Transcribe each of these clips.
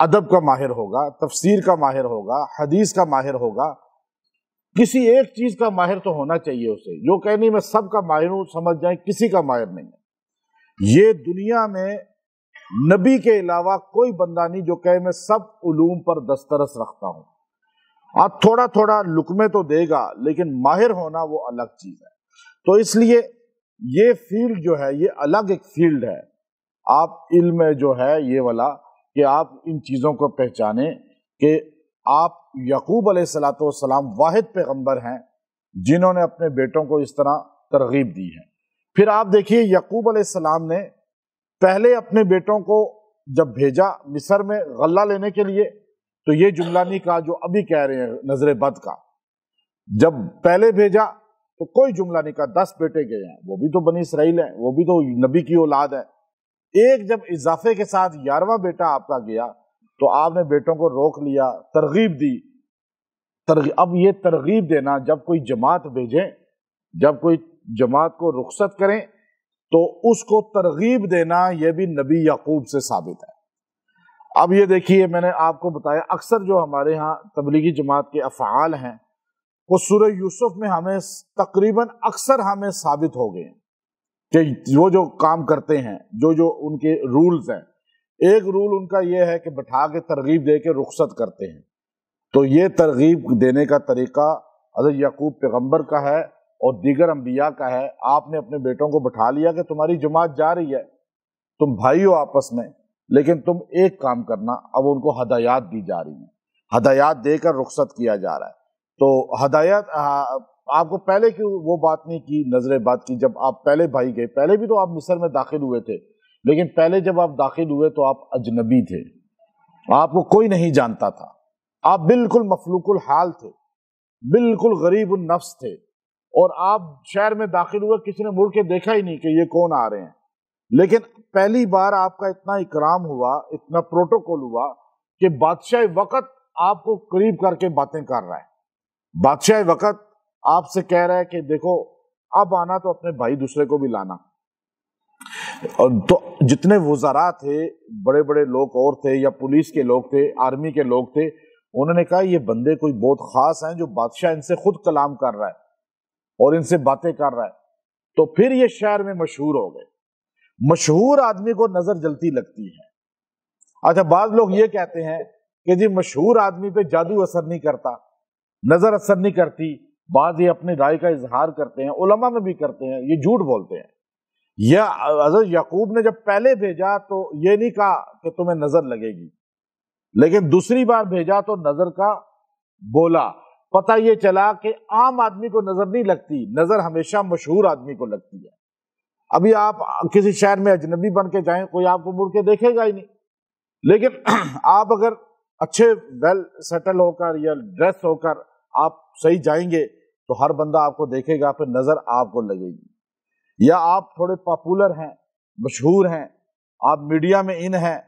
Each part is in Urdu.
ادب کا ماہر ہوگا، تفسیر کا ماہر ہوگا، حدیث کا ماہر ہوگا، کسی ایک چیز کا ماہر تو ہونا چاہیے اسے، جو کہ نہیں میں سب کا ماہر ہوں سمجھ جائیں کسی کا ماہر نہیں ہے۔ یہ دنیا میں نبی کے علاوہ کوئی بندہ نہیں جو کہے میں سب علوم پر دسترس رکھتا ہوں۔ آپ تھوڑا تھوڑا لقمے تو دے گا لیکن ماہر ہونا وہ الگ چیز ہے۔ تو اس لیے یہ فیلڈ جو ہے یہ الگ ایک فیلڈ ہے۔ آپ علم جو ہے یہ والا کہ آپ ان چیزوں کو پہچانیں کہ آپ یعقوب علیہ السلام واحد پیغمبر ہیں جنہوں نے اپنے بیٹوں کو اس طرح ترغیب دی ہے۔ پھر آپ دیکھیے یعقوب علیہ السلام نے پہلے اپنے بیٹوں کو جب بھیجا مصر میں غلہ لینے کے لیے تو یہ جملہ نہیں کہا جو ابھی کہہ رہے ہیں نظر بد کا۔ جب پہلے بھیجا تو کوئی جملہ نہیں کہا 10 بیٹے گئے ہیں، وہ بھی تو بنی اسرائیل ہیں، وہ بھی تو نبی کی اولاد ہے۔ ایک جب اضافے کے ساتھ 11واں بیٹا آپ کا گیا تو آپ نے بیٹوں کو روک لیا، ترغیب دی۔ اب یہ ترغیب دینا، جب کوئی جماعت بھیجیں، جب کوئی جماعت کو رخصت کریں تو اس کو ترغیب دینا یہ بھی نبی یعقوب سے ثابت ہے۔ اب یہ دیکھیے میں نے آپ کو بتایا اکثر جو ہمارے ہاں تبلیغی جماعت کے افعال ہیں وہ سورہ یوسف میں ہمیں تقریباً اکثر ہمیں ثابت ہو گئے کہ وہ جو کام کرتے ہیں، جو ان کے رولز ہیں، ایک رول ان کا یہ ہے کہ بٹھا کے ترغیب دے کے رخصت کرتے ہیں۔ تو یہ ترغیب دینے کا طریقہ حضرت یعقوب پیغمبر کا ہے اور دیگر انبیاء کا ہے۔ آپ نے اپنے بیٹوں کو بٹھا لیا کہ تمہاری جماعت جا رہی ہے، تم بھائی ہو آپس میں، لیکن تم ایک کام کرنا۔ اب ان کو ہدایات دی جا رہی ہیں، ہدایات دے کر رخصت کیا جا رہا ہے۔ تو ہدایت آپ کو پہلے کی وہ بات نہیں کی نظر بات کی، جب آپ پہلے بھائی گئے، پہلے بھی تو آپ مصر میں داخل ہوئے تھے، لیکن پہلے جب آپ داخل ہوئے تو آپ اجنبی تھے، آپ کو کوئی نہیں جانتا تھا، آپ بالکل مفلوق الحال تھے، بالکل غریب النفس تھے، اور آپ شہر میں داخل ہوئے کسی نے مڑ کے دیکھا ہی نہیں کہ یہ کون آ رہے ہیں۔ لیکن پہلی بار آپ کا اتنا اکرام ہوا، اتنا پروٹوکول ہوا کہ بادشاہ وقت آپ کو قریب کر کے باتیں کر رہا ہے۔ بادشاہ وقت آپ سے کہہ رہا ہے کہ دیکھو اب آنا تو اپنے بھائی دوسرے کو بھی لانا۔ اور تو جتنے وزراء تھے، بڑے بڑے لوگ اور تھے یا پولیس کے لوگ تھے، آرمی کے لوگ تھے، انہوں نے کہا یہ بندے کوئی بہت خاص ہیں جو بادشاہ ان سے خود کلام کر رہا ہے اور ان سے باتیں کر رہا ہے۔ تو پھر یہ شہر میں مشہور ہو گئے۔ مشہور آدمی کو نظر جلتی لگتی ہے۔ اچھا بعض لوگ یہ کہتے ہیں کہ جی مشہور آدمی پہ جادو اثر نہیں کرتا، نظر اثر نہیں کرتی، بعض یہ اپنی رائے کا اظہار کرتے ہیں، علماء میں بھی کرتے ہیں، یہ جھوٹ بولتے ہیں۔ یہ حضرت یعقوب نے جب پہلے بھیجا تو یہ نہیں کہا کہ تمہیں نظر لگے گی، لیکن دوسری بار بھیجا تو نظر کا بولا۔ پتہ یہ چلا کہ عام آدمی کو نظر نہیں لگتی، نظر ہمیشہ مشہور آدمی کو لگتی ہے۔ ابھی آپ کسی شہر میں اجنبی بن کے جائیں، کوئی آپ کو مڑ کے دیکھے گا ہی نہیں، لیکن آپ اگر اچھے ویل سیٹل ہو کر یا ڈریس ہو کر آپ صحیح جائیں گے تو ہر بندہ آپ کو دیکھے گا، پھر نظر آپ کو لگے گی۔ یا آپ تھوڑے پاپولر ہیں، مشہور ہیں، آپ میڈیا میں ان ہیں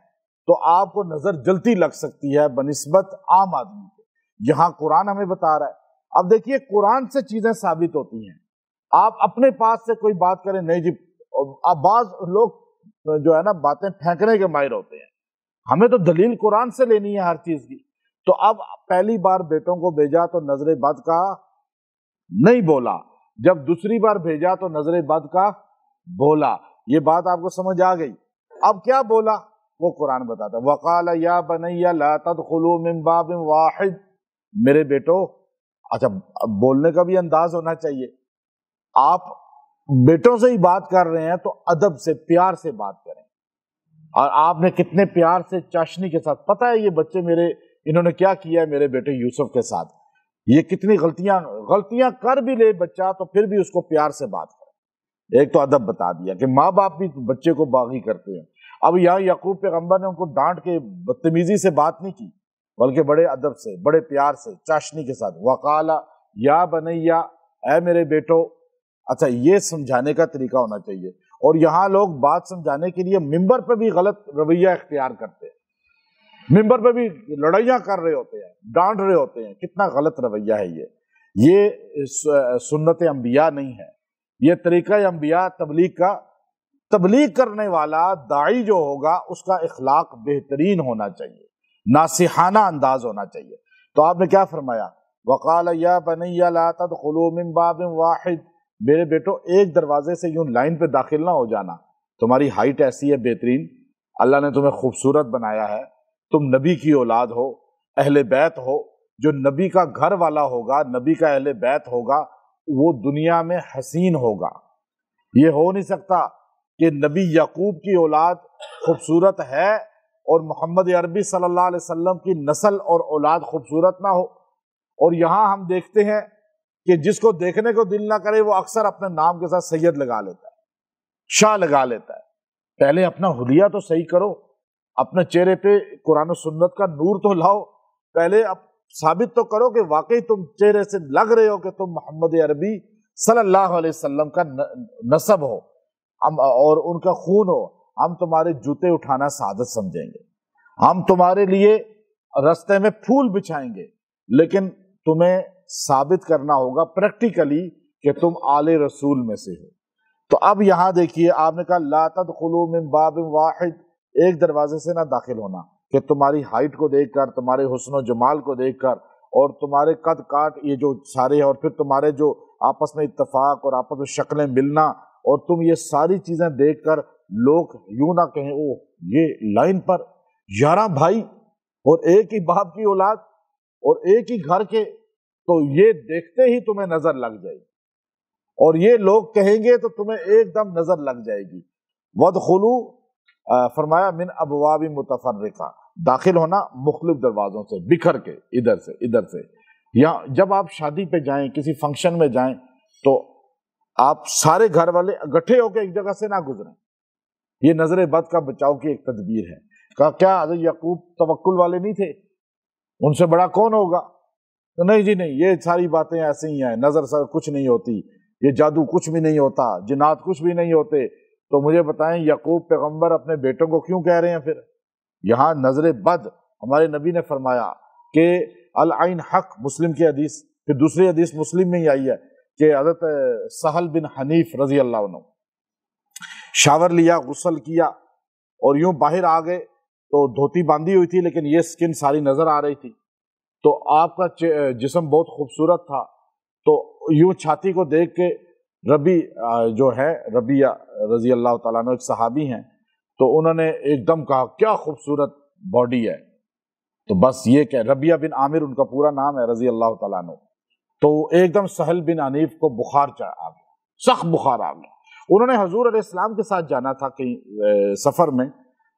تو آپ کو نظر جلتی لگ سکتی ہے بنسبت عام آدمی کے۔ یہاں قرآن ہمیں بتا رہا ہے۔ اب دیکھیے قرآن سے چیزیں ثابت ہوتی ہیں، آپ اپنے پاس سے کوئی بات کریں نہیں جی۔ اب بعض لوگ جو ہے نا باتیں پھینکنے کے ماہر ہوتے ہیں، ہمیں تو دلیل قرآن سے لینی ہے ہر چیز کی۔ تو اب پہلی بار بیٹوں کو بھیجا تو نظر بد کا نہیں بولا، جب دوسری بار بھیجا تو نظر بد کا بولا۔ یہ بات آپ کو سمجھ آ گئی؟ اب کیا بولا وہ قرآن بتاتا ہے۔ وَقَالَ يَا بَنَيَّ لَا تَدْخُلُوا مِن بَابٍ وَاحِدٍ، میرے بیٹو۔ اچھا بولنے کا بھی انداز ہونا چاہیے۔ آپ بیٹوں سے ہی بات کر رہے ہیں تو ادب سے، پیار سے بات کریں۔ اور آپ نے کتنے پیار سے چاشنی کے ساتھ، پتہ ہے یہ بچے میرے، انہوں نے کیا کیا ہے میرے بیٹے یوسف کے ساتھ، یہ کتنی غلطیاں کر بھی لے بچہ تو پھر بھی اس کو پیار سے بات کریں۔ ایک تو ادب بتا دیا کہ ماں باپ بھی بچے کو باغی کرتے ہیں۔ اب یہاں یعقوب پیغمبر نے ان کو ڈانٹ کے بدتمیزی سے بات نہیں کی، بلکہ بڑے ادب سے، بڑے پیار سے، چاشنی کے ساتھ۔ وقال یا بنیا، اے میرے بیٹو۔ اچھا یہ سمجھانے کا طریقہ ہونا چاہیے۔ اور یہاں لوگ بات سمجھانے کے لیے ممبر پہ بھی غلط رویہ اختیار کرتے ہیں، ممبر پہ بھی لڑائیاں کر رہے ہوتے ہیں، ڈانٹ رہے ہوتے ہیں۔ کتنا غلط رویہ ہے یہ سنت انبیاء نہیں ہے، یہ طریقہ انبیاء تبلیغ کا۔ تبلیغ کرنے والا داعی جو ہوگا اس کا اخلاق بہترین ہونا چاہیے، ناصحانہ انداز ہونا چاہیے۔ تو آپ نے کیا فرمایا؟ وقال یا بنی لا تدخلوا من باب واحد، میرے بیٹو ایک دروازے سے یوں لائن پہ داخل نہ ہو جانا، تمہاری ہائٹ ایسی ہے بہترین، اللہ نے تمہیں خوبصورت بنایا ہے، تم نبی کی اولاد ہو، اہل بیت ہو، جو نبی کا گھر والا ہوگا، نبی کا اہل بیت ہوگا، وہ دنیا میں حسین ہوگا۔ یہ ہو نہیں سکتا کہ نبی یعقوب کی اولاد خوبصورت ہے اور محمد عربی صلی اللہ علیہ وسلم کی نسل اور اولاد خوبصورت نہ ہو۔ اور یہاں ہم دیکھتے ہیں کہ جس کو دیکھنے کو دل نہ کرے وہ اکثر اپنے نام کے ساتھ سید لگا لیتا ہے، شاہ لگا لیتا ہے۔ پہلے اپنا حلیہ تو صحیح کرو، اپنے چہرے پہ قرآن و سنت کا نور تو لاؤ، پہلے اب ثابت تو کرو کہ واقعی تم چہرے سے لگ رہے ہو کہ تم محمد عربی صلی اللہ علیہ وسلم کا نسب ہو اور ان کا خون ہو۔ ہم تمہارے جوتے اٹھانا سعادت سمجھیں گے، ہم تمہارے لیے رستے میں پھول بچھائیں گے، لیکن تمہیں ثابت کرنا ہوگا پریکٹیکلی کہ تم آل رسول میں سے ہو۔ تو اب یہاں دیکھیے آپ نے کہا لا تدخلوا من باب واحد، ایک دروازے سے نہ داخل ہونا، کہ تمہاری ہائٹ کو دیکھ کر، تمہارے حسن و جمال کو دیکھ کر اور تمہارے قد کاٹ یہ جو سارے ہیں، اور پھر تمہارے جو آپس میں اتفاق اور آپس میں شکلیں ملنا، اور تم یہ ساری چیزیں دیکھ کر لوگ یوں نہ کہیں او یہ لائن پر 11 بھائی اور ایک ہی باپ کی اولاد اور ایک ہی گھر کے، تو یہ دیکھتے ہی تمہیں نظر لگ جائے گی، اور یہ لوگ کہیں گے تو تمہیں ایک دم نظر لگ جائے گی۔ وَادْخُلُوا، فرمایا من ابواب متفرقہ، داخل ہونا مختلف دروازوں سے، بکھر کے، ادھر سے ادھر سے۔ یا جب آپ شادی پہ جائیں، کسی فنکشن میں جائیں، تو آپ سارے گھر والے اکٹھے ہو کے ایک جگہ سے نہ گزریں، یہ نظر بد کا بچاؤ کی ایک تدبیر ہے۔ کہا کیا حضرت یعقوب توکل والے نہیں تھے؟ ان سے بڑا کون ہوگا؟ تو نہیں جی نہیں، یہ ساری باتیں ایسے ہی ہیں، نظر سے کچھ نہیں ہوتی، یہ جادو کچھ بھی نہیں ہوتا، جنات کچھ بھی نہیں ہوتے۔ تو مجھے بتائیں یعقوب پیغمبر اپنے بیٹوں کو کیوں کہہ رہے ہیں پھر؟ یہاں نظر بد، ہمارے نبی نے فرمایا کہ العین حق، مسلم کی حدیث، پھر دوسری حدیث مسلم میں ہی آئی ہے کہ حضرت سہل بن حنیف رضی اللہ عنہ شاور لیا، غسل کیا اور یوں باہر آ گئے، تو دھوتی باندھی ہوئی تھی لیکن یہ سکن ساری نظر آ رہی تھی، تو آپ کا جسم بہت خوبصورت تھا، تو یوں چھاتی کو دیکھ کے ربی جو ہے ربیہ رضی اللہ تعالیٰ عنہ ایک صحابی ہیں، تو انہوں نے ایک دم کہا کیا خوبصورت باڈی ہے، تو بس یہ کہ ربیہ بن عامر ان کا پورا نام ہے رضی اللہ تعالیٰ عنہ، تو ایک دم سہل بن حنیف کو بخار آ گیا، سخت بخار آ گیا۔ انہوں نے حضور علیہ السلام کے ساتھ جانا تھا کہیں سفر میں،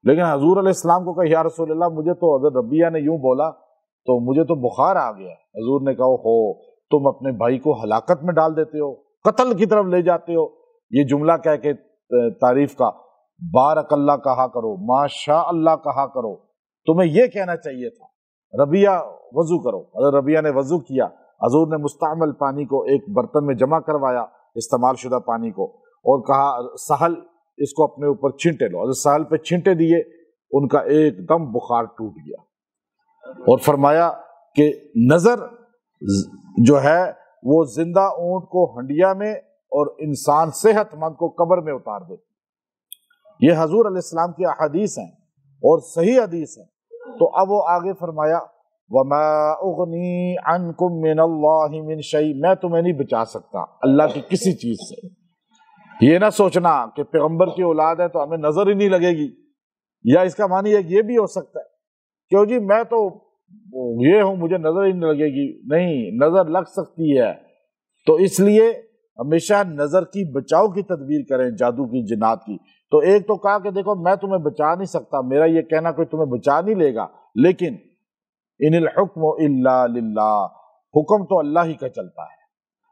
لیکن حضور علیہ السلام کو کہا یا رسول اللہ مجھے تو حضرت ربیہ نے یوں بولا تو مجھے تو بخار آ گیا۔ حضور نے کہا ہو تم اپنے بھائی کو ہلاکت میں ڈال دیتے ہو، قتل کی طرف لے جاتے ہو، یہ جملہ کہہ کے تعریف کا بارک اللہ کہا کرو، ماشاء اللہ کہا کرو، تمہیں یہ کہنا چاہیے تھا ربیہ وضو کرو۔ حضرت ربیہ نے وضو کیا، حضور نے مستعمل پانی کو ایک برتن میں جمع کروایا، استعمال شدہ پانی کو، اور کہا سہل اس کو اپنے اوپر چھینٹے لو۔ حضرت سہل پہ چھینٹے دیے، ان کا ایک دم بخار ٹوٹ گیا، اور فرمایا کہ نظر جو ہے وہ زندہ اونٹ کو ہنڈیا میں اور انسان صحت مند کو قبر میں اتار دیتی۔ یہ حضور علیہ السلام کی احادیث ہیں اور صحیح حدیث ہیں۔ تو اب وہ آگے فرمایا وَمَا أُغْنِي عَنْكُم مِّنَ اللَّهِ مِن شَيْءٍ، میں تمہیں نہیں بچا سکتا اللہ کی کسی چیز سے۔ یہ نہ سوچنا کہ پیغمبر کی اولاد ہے تو ہمیں نظر ہی نہیں لگے گی، یا اس کا معنی ہے کہ یہ بھی ہو سکتا ہے کیوں جی میں تو یہ ہوں مجھے نظر ہی نہیں لگے گی، نہیں، نظر لگ سکتی ہے۔ تو اس لیے ہمیشہ نظر کی بچاؤ کی تدبیر کریں، جادو کی، جنات کی۔ تو ایک تو کہا کہ دیکھو میں تمہیں بچا نہیں سکتا، میرا یہ کہنا کوئی تمہیں بچا نہیں لے گا، لیکن ان الحکم الا للہ، حکم تو اللہ ہی کا چلتا ہے۔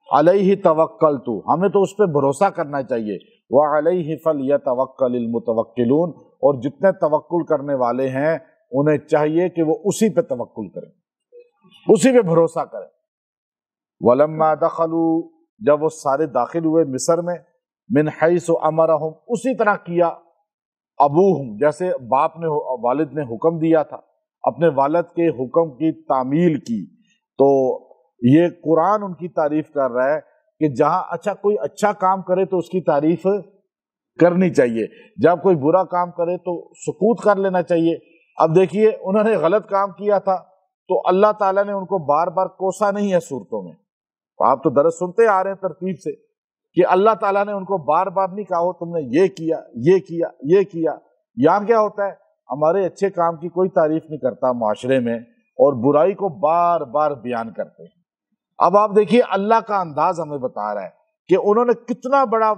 علیہ توکلت، ہمیں تو اس پہ بھروسہ کرنا چاہیے۔ وعلیہ فلیتوکل المتوکلون، اور جتنے توکل کرنے والے ہیں انہیں چاہیے کہ وہ اسی پہ توکل کریں، اسی پہ بھروسہ کریں۔ ولما دخلوا، جب وہ سارے داخل ہوئے مصر میں، من حیث امرہم، اسی طرح کیا ابوہم، جیسے باپ نے والد نے حکم دیا تھا، اپنے والد کے حکم کی تعمیل کی۔ تو یہ قرآن ان کی تعریف کر رہا ہے کہ جہاں کوئی اچھا کام کرے تو اس کی تعریف کرنی چاہیے، جب کوئی برا کام کرے تو سکوت کر لینا چاہیے۔ اب دیکھیے انہوں نے غلط کام کیا تھا تو اللہ تعالیٰ نے ان کو بار بار کوسا نہیں ہے صورتوں میں. آپ تو درس سنتے آ رہے ہیں ترتیب سے کہ اللہ تعالیٰ نے ان کو بار بار نہیں کہا ہو تم نے یہ کیا یہ کیا یہ کیا. یہاں کیا ہوتا ہے، ہمارے اچھے کام کی کوئی تعریف نہیں کرتا معاشرے میں اور برائی کو بار بار بیان کرتے ہیں. اب آپ دیکھیے اللہ کا انداز ہمیں بتا رہا ہے کہ انہوں نے کتنا بڑا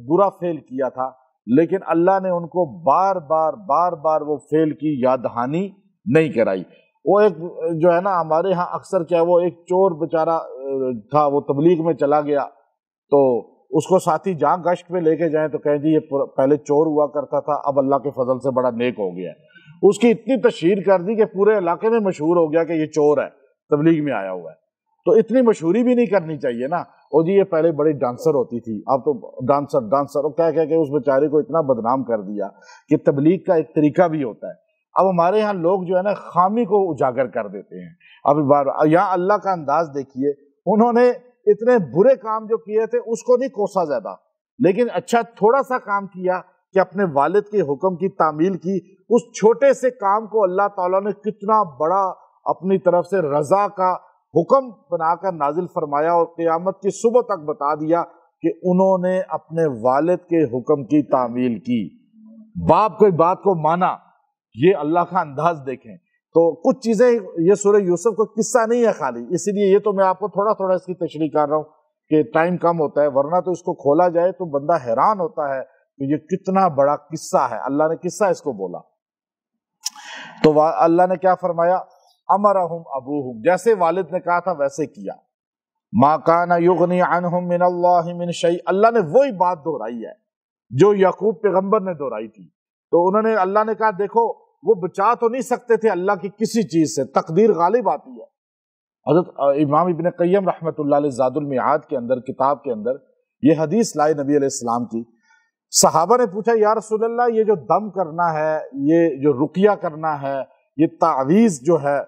برا فعل کیا تھا، لیکن اللہ نے ان کو بار بار وہ فعل کی یاد دہانی نہیں کرائی. وہ ایک جو ہے نا ہمارے ہاں اکثر کیا، وہ ایک چور بیچارہ تھا، وہ تبلیغ میں چلا گیا تو اس کو ساتھی جہاں گشت پہ لے کے جائیں تو کہیں جی یہ پہلے چور ہوا کرتا تھا اب اللہ کے فضل سے بڑا نیک ہو گیا ہے. اس کی اتنی تشہیر کر دی کہ پورے علاقے میں مشہور ہو گیا کہ یہ چور ہے، تبلیغ میں آیا ہوا ہے. تو اتنی مشہوری بھی نہیں کرنی چاہیے نا. اور جی یہ پہلے بڑی ڈانسر ہوتی تھی، اب تو ڈانسر اور کہہ کے اس بیچارے کو اتنا بدنام کر دیا کہ تبلیغ کا ایک طریقہ بھی ہوتا ہے. اب ہمارے ہاں لوگ جو ہے نا خامی کو اجاگر کر دیتے ہیں. اب یہاں اللہ کا انداز دیکھیے، انہوں نے اتنے برے کام جو کیے تھے اس کو نہیں کوسا زیادہ، لیکن اچھا تھوڑا سا کام کیا کہ اپنے والد کے حکم کی تعمیل کی. اس چھوٹے سے کام کو اللہ تعالیٰ نے کتنا بڑا اپنی طرف سے رضا کا حکم بنا کر نازل فرمایا اور قیامت کی صبح تک بتا دیا کہ انہوں نے اپنے والد کے حکم کی تعمیل کی. باپ کوئی بات کو مانا، یہ اللہ کا انداز دیکھیں. تو کچھ چیزیں، یہ سورہ یوسف کو قصہ نہیں ہے خالی، اسی لیے یہ تو میں آپ کو تھوڑا تھوڑا اس کی تشریح کر رہا ہوں کہ ٹائم کم ہوتا ہے، ورنہ تو اس کو کھولا جائے تو بندہ حیران ہوتا ہے کہ یہ کتنا بڑا قصہ ہے. اللہ نے قصہ اس کو بولا تو اللہ نے کیا فرمایا، امرہم ابوہم، جیسے والد نے کہا تھا ویسے کیا. ما کان یغنی عنہم من اللہ من شیء، اللہ نے وہی بات دہرائی ہے جو یعقوب پیغمبر نے دہرائی تھی. تو انہوں نے، اللہ نے کہا دیکھو وہ بچا تو نہیں سکتے تھے اللہ کی کسی چیز سے، تقدیر غالب آتی ہے. حضرت امام ابن قیم رحمۃ اللہ علیہ زاد المعاد کے اندر، کتاب کے اندر یہ حدیث لائے نبی علیہ السلام کی. صحابہ نے پوچھا یا رسول اللہ یہ جو دم کرنا ہے، یہ جو رقیہ کرنا ہے، یہ تعویذ جو ہے،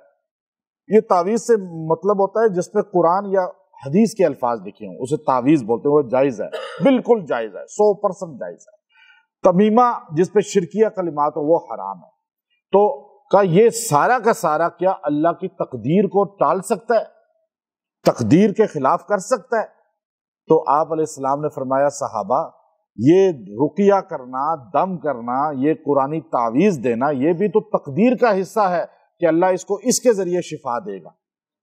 یہ تعویذ سے مطلب ہوتا ہے جس پہ قرآن یا حدیث کے الفاظ لکھے ہوں اسے تعویذ بولتے ہیں. وہ جائز ہے، بالکل جائز ہے، 100% جائز ہے. تمیمہ جس پہ شرکیہ کلمات ہو وہ حرام ہے. تو کہا یہ سارا کا سارا کیا اللہ کی تقدیر کو ٹال سکتا ہے، تقدیر کے خلاف کر سکتا ہے؟ تو آپ علیہ السلام نے فرمایا صحابہ یہ رقیہ کرنا، دم کرنا، یہ قرآنی تعویذ دینا، یہ بھی تو تقدیر کا حصہ ہے کہ اللہ اس کو اس کے ذریعے شفا دے گا.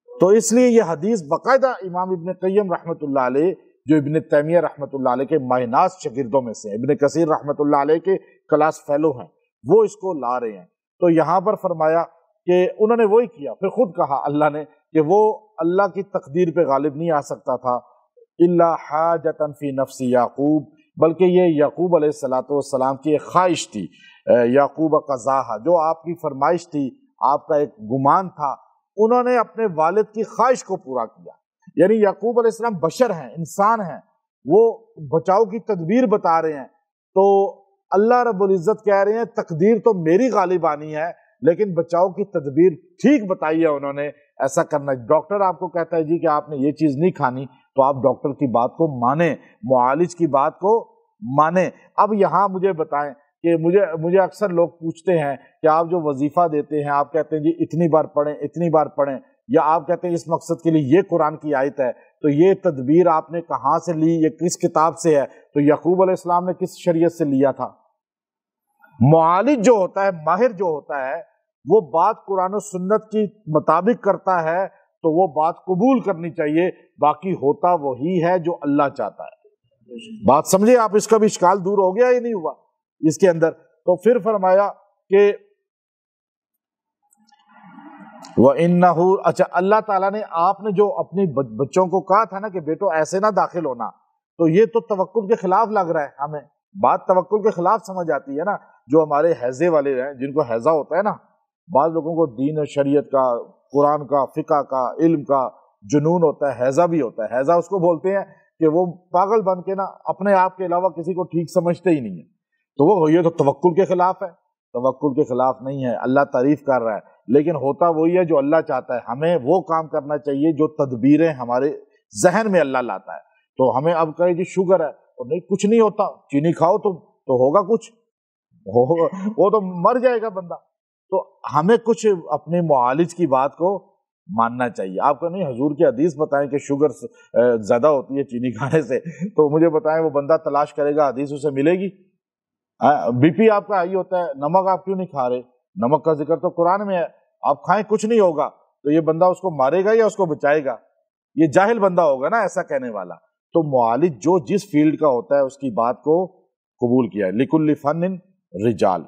تو اس لیے یہ حدیث باقاعدہ امام ابن قیم رحمۃ اللہ علیہ جو ابن تیمیہ رحمۃ اللہ علیہ کے ماہناز شاگردوں میں سے، ابن کثیر رحمۃ اللہ علیہ کے کلاس فیلو ہیں، وہ اس کو لا رہے ہیں. تو یہاں پر فرمایا کہ انہوں نے وہی کیا. پھر خود کہا اللہ نے کہ وہ اللہ کی تقدیر پہ غالب نہیں آ سکتا تھا، الا حاجۃ فی نفس یعقوب، بلکہ یہ یعقوب علیہ السلام کی ایک خواہش تھی، یعقوب قضاہا، جو آپ کی فرمائش تھی، آپ کا ایک گمان تھا، انہوں نے اپنے والد کی خواہش کو پورا کیا. یعنی یعقوب علیہ السلام بشر ہیں، انسان ہیں، وہ بچاؤ کی تدبیر بتا رہے ہیں. تو اللہ رب العزت کہہ رہے ہیں تقدیر تو میری غالب آنی ہے لیکن بچاؤ کی تدبیر ٹھیک بتائی ہے انہوں نے. ایسا کرنا، ڈاکٹر آپ کو کہتا ہے جی کہ آپ نے یہ چیز نہیں کھانی تو آپ ڈاکٹر کی بات کو مانیں، معالج کی بات کو مانیں. اب یہاں مجھے بتائیں کہ مجھے اکثر لوگ پوچھتے ہیں کہ آپ جو وظیفہ دیتے ہیں آپ کہتے ہیں جی اتنی بار پڑھیں اتنی بار پڑھیں، یا آپ کہتے ہیں اس مقصد کے لیے یہ قرآن کی آیت ہے، تو یہ تدبیر آپ نے کہاں سے لی، یہ کس کتاب سے ہے؟ تو یعقوب علیہ السلام نے کس شریعت سے لیا تھا؟ معالج جو ہوتا ہے، ماہر جو ہوتا ہے، وہ بات قرآن و سنت کی مطابق کرتا ہے تو وہ بات قبول کرنی چاہیے. باقی ہوتا وہی ہے جو اللہ چاہتا ہے. بات سمجھے آپ؟ اس کا بھی اشکال دور ہو گیا یا نہیں ہوا اس کے اندر؟ تو پھر فرمایا کہ وَإِنَّهُ، اچھا اللہ تعالیٰ نے، آپ نے جو اپنی بچوں کو کہا تھا نا کہ بیٹو ایسے نہ داخل ہونا، تو یہ تو توکل کے خلاف لگ رہا ہے ہمیں. بات توکل کے خلاف سمجھ آتی ہے نا. جو ہمارے حیضے والے ہیں، جن کو حیضہ ہوتا ہے نا، بعض لوگوں کو دین و شریعت کا، قرآن کا، فقہ کا، علم کا جنون ہوتا ہے، حیضہ بھی ہوتا ہے. حیضہ اس کو بولتے ہیں کہ وہ پاگل بن کے نا اپنے آپ کے علاوہ کسی کو ٹھیک سمجھتے ہی نہیں ہے. تو وہ یہ تو توکل کے خلاف ہے. توکل کے خلاف نہیں ہے، اللہ تعریف کر رہا ہے، لیکن ہوتا وہی ہے جو اللہ چاہتا ہے. ہمیں وہ کام کرنا چاہیے جو تدبیریں ہمارے ذہن میں اللہ لاتا ہے. تو ہمیں اب کہے جی شوگر ہے اور نہیں کچھ نہیں ہوتا، چینی کھاؤ تو ہوگا کچھ، وہ تو مر جائے گا بندہ. تو ہمیں کچھ اپنے معالج کی بات کو ماننا چاہیے. آپ کو نہیں حضور کی حدیث بتائیں کہ شوگر زیادہ ہوتی ہے چینی کھانے سے، تو مجھے بتائیں وہ بندہ تلاش کرے گا حدیث اسے ملے گی؟ بی پی آپ کا ہائی ہوتا ہے، نمک آپ کیوں نہیں کھا رہے؟ نمک کا ذکر تو قرآن میں ہے، آپ کھائیں کچھ نہیں ہوگا. تو یہ بندہ اس کو مارے گا یا اس کو بچائے گا؟ یہ جاہل بندہ ہوگا نا ایسا کہنے والا. تو معالج جو جس فیلڈ کا ہوتا ہے اس کی بات کو قبول کیا ہے. لِكُلِّ فَنٍ رِجَال.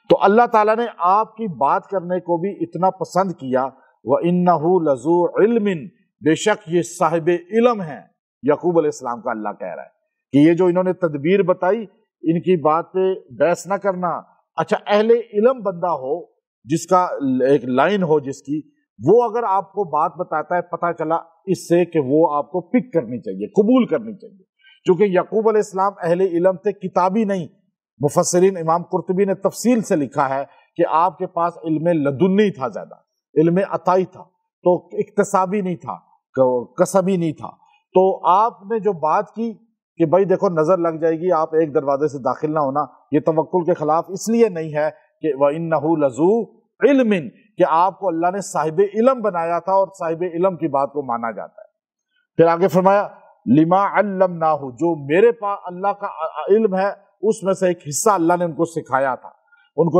تو اللہ تعالیٰ نے آپ کی بات کرنے کو بھی اتنا پسند کیا. وَإِنَّهُ لَذُو عِلْمٍ، بے شک یہ صاحب علم ہیں. یعقوب علیہ السلام کا اللہ کہہ رہا ہے کہ یہ جو انہوں نے تدبیر بتائی ان کی بات پہ بحث نہ کرنا. اچھا اہل علم بندہ ہو جس کا ایک لائن ہو جس کی، وہ اگر آپ کو بات بتاتا ہے پتہ چلا اس سے کہ وہ آپ کو پک کرنی چاہیے، قبول کرنی چاہیے. چونکہ یعقوب علیہ السلام اہل علم تھے، کتابی نہیں. مفسرین امام قرطبی نے تفصیل سے لکھا ہے کہ آپ کے پاس علم لدنی تھا، زیادہ علم عطائی تھا، تو اکتسابی نہیں تھا، کسبی نہیں تھا. تو آپ نے جو بات کی کہ بھائی دیکھو نظر لگ جائے گی، آپ ایک دروازے سے داخل نہ ہونا، یہ توکل کے خلاف اس لیے نہیں ہے کہ وَإِنَّهُ لَذُو عِلْمٍ، کہ آپ کو اللہ نے صاحب علم بنایا تھا اور صاحب علم کی بات کو مانا جاتا ہے. پھر آگے فرمایا لِمَا عَلَّمْنَاهُ، جو میرے پاس اللہ کا علم ہے اس میں سے ایک حصہ اللہ نے ان کو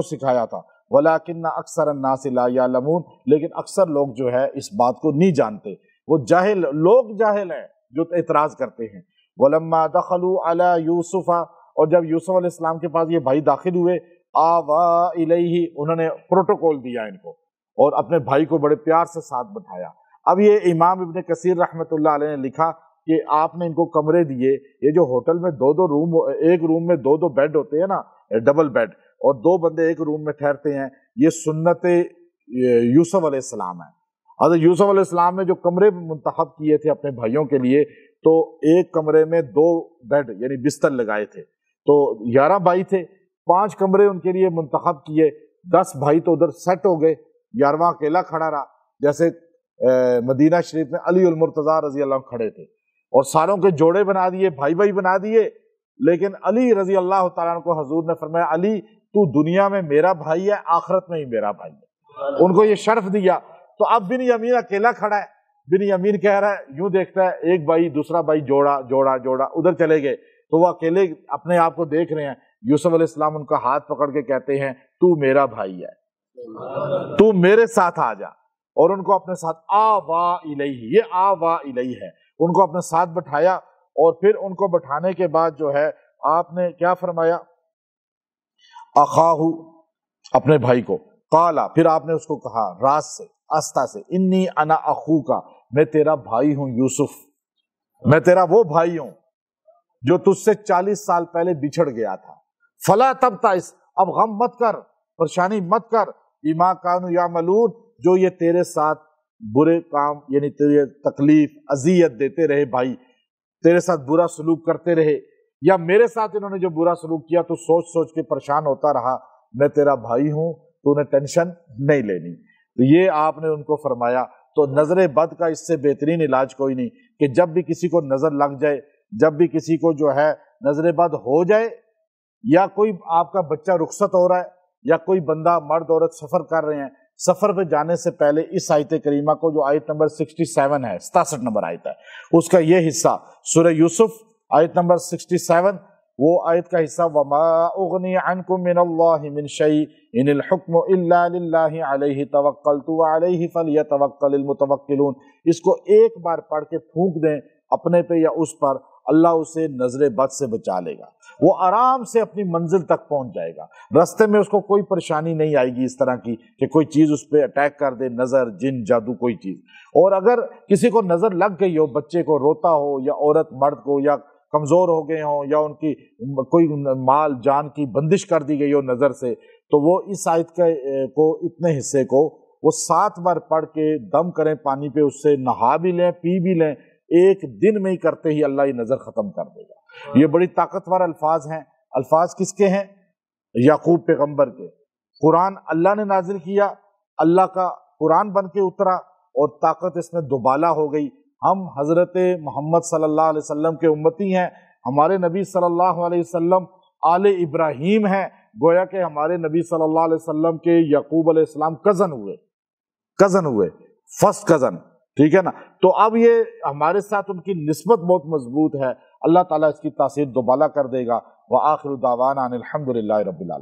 سکھایا تھا، وَلَٰكِنَّ أَكْثَرَ النَّاسِ لَا يَعْلَمُونَ، لیکن اکثر لوگ جو ہے اس بات کو نہیں جانتے. وہ جاہل لوگ جاہل ہیں جو اعتراض کرتے ہیں. وَلَمَّا دَخَلُوا عَلَى يُوسُفَ، اور جب یوسف علیہ السلام کے پاس یہ بھائی داخل ہوئے، آوَا إِلَيْهِ، انہوں نے پروٹوکول دیا ان کو اور اپنے بھائی کو بڑے پیار سے ساتھ بٹھایا. اب یہ امام ابن کثیر رحمۃ اللہ علیہ نے لکھا کہ آپ نے ان کو کمرے دیے. یہ جو ہوٹل میں دو روم، ایک روم میں دو بیڈ ہوتے ہیں نا، ڈبل بیڈ، اور دو بندے ایک روم میں ٹھہرتے ہیں، یہ سنت یوسف علیہ السلام ہے. حضرت یوسف علیہ السلام نے جو کمرے منتخب کیے تھے اپنے بھائیوں کے لیے، تو ایک کمرے میں 2 بیڈ یعنی بستر لگائے تھے. تو 11 بھائی تھے، 5 کمرے ان کے لیے منتخب کیے. 10 بھائی تو ادھر سیٹ ہو گئے، 11واں اکیلا کھڑا رہا. جیسے مدینہ شریف میں علی المرتضیٰ رضی اللہ عنہ کھڑے تھے اور ساروں کے جوڑے بنا دیے، بھائی بھائی بنا دیے. لیکن علی رضی اللہ تعالیٰ عنہ کو حضور نے فرمایا علی تو دنیا میں میرا بھائی ہے، آخرت میں ہی میرا بھائی ہے. ان کو یہ شرف دیا. تو اب بن یمین اکیلا کھڑا ہے. بن یمین کہہ رہا ہے، یوں دیکھتا ہے ایک بھائی دوسرا بھائی جوڑا جوڑا جوڑا ادھر چلے گئے، تو وہ اکیلے اپنے آپ کو دیکھ رہے ہیں. یوسف علیہ السلام ان کا ہاتھ پکڑ کے کہتے ہیں تو میرا بھائی ہے، تو میرے ساتھ آ جا. اور ان کو اپنے ساتھ آوا الیہ، یہ آوا الیہ ہے، ان کو اپنے ساتھ بٹھایا. اور پھر ان کو بٹھانے کے بعد جو ہے آپ نے کیا فرمایا، اخاہو، اپنے بھائی کو، قالا، پھر آپ نے اس کو کہا راز سے، آستہ سے، انی انا اخوکا، میں تیرا بھائی ہوں یوسف، میں تیرا وہ بھائی ہوں جو تجھ سے 40 سال پہلے بچھڑ گیا تھا. فلا تبتئس، اب غم مت کر، پریشانی مت کر، بما کانوا یعملون، جو یہ تیرے ساتھ برے کام یعنی تیرے تکلیف اذیت دیتے رہے بھائی، تیرے ساتھ برا سلوک کرتے رہے، یا میرے ساتھ انہوں نے جو برا سلوک کیا تو سوچ سوچ کے پریشان ہوتا رہا. میں تیرا بھائی ہوں، تو نے ٹینشن نہیں لینی. تو یہ آپ نے ان کو فرمایا. تو نظر بد کا اس سے بہترین علاج کوئی نہیں کہ جب بھی کسی کو نظر لگ جائے، جب بھی کسی کو جو ہے نظر بد ہو جائے، یا کوئی آپ کا بچہ رخصت ہو رہا ہے، یا کوئی بندہ مرد عورت سفر کر رہے ہیں، سفر پہ جانے سے پہلے اس آیت کریمہ کو جو آیت نمبر 67 ہے، 67 نمبر آیت ہے، اس کا یہ حصہ سورہ یوسف آیت نمبر 67، وہ آیت کا حصہ وَمَا أُغْنِي عَنْكُم مِّنَ اللَّهِ مِن شَيْءٍ إِنِ الْحُكْمُ إِلَّا لِلَّهِ عَلَيْهِ تَوَكَّلْتُ وَعَلَيْهِ فَلْيَتَوَكَّلِ الْمُتَوَكِّلُونَ. اس کو ایک بار پڑھ کے پھونک دیں اپنے پہ یا اس پر، اللہ اسے نظر بد سے بچا لے گا. وہ آرام سے اپنی منزل تک پہنچ جائے گا، رستے میں اس کو کوئی پریشانی نہیں آئے گی اس طرح کی کہ کوئی چیز اس پہ اٹیک کر دے، نظر، جن، جادو، کوئی چیز. اور اگر کسی کو نظر لگ گئی ہو، بچے کو روتا ہو یا عورت مرد کو، یا کمزور ہو گئے ہوں، یا ان کی کوئی مال جان کی بندش کر دی گئی ہو نظر سے، تو وہ اس آیت کو اتنے حصے کو وہ 7 بار پڑھ کے دم کریں پانی پہ، اس سے نہا بھی لیں، پی بھی لیں، ایک دن میں ہی کرتے ہی اللہ یہ نظر ختم کر دے گا. یہ بڑی طاقتور الفاظ ہیں. الفاظ کس کے ہیں؟ یعقوب پیغمبر کے. قرآن اللہ نے نازل کیا، اللہ کا قرآن بن کے اترا، اور طاقت اس میں دوبالا ہو گئی. ہم حضرت محمد صلی اللہ علیہ وسلم کے امتی ہیں، ہمارے نبی صلی اللہ علیہ وسلم آل ابراہیم ہیں، گویا کہ ہمارے نبی صلی اللہ علیہ وسلم کے یعقوب علیہ السلام کزن ہوئے فرسٹ کزن، ٹھیک ہے نا. تو اب یہ ہمارے ساتھ ان کی نسبت بہت مضبوط ہے. اللہ تعالیٰ اس کی تاثیر دوبالا کر دے گا. وآخر دعوانا ان الحمد للہ رب العالمین.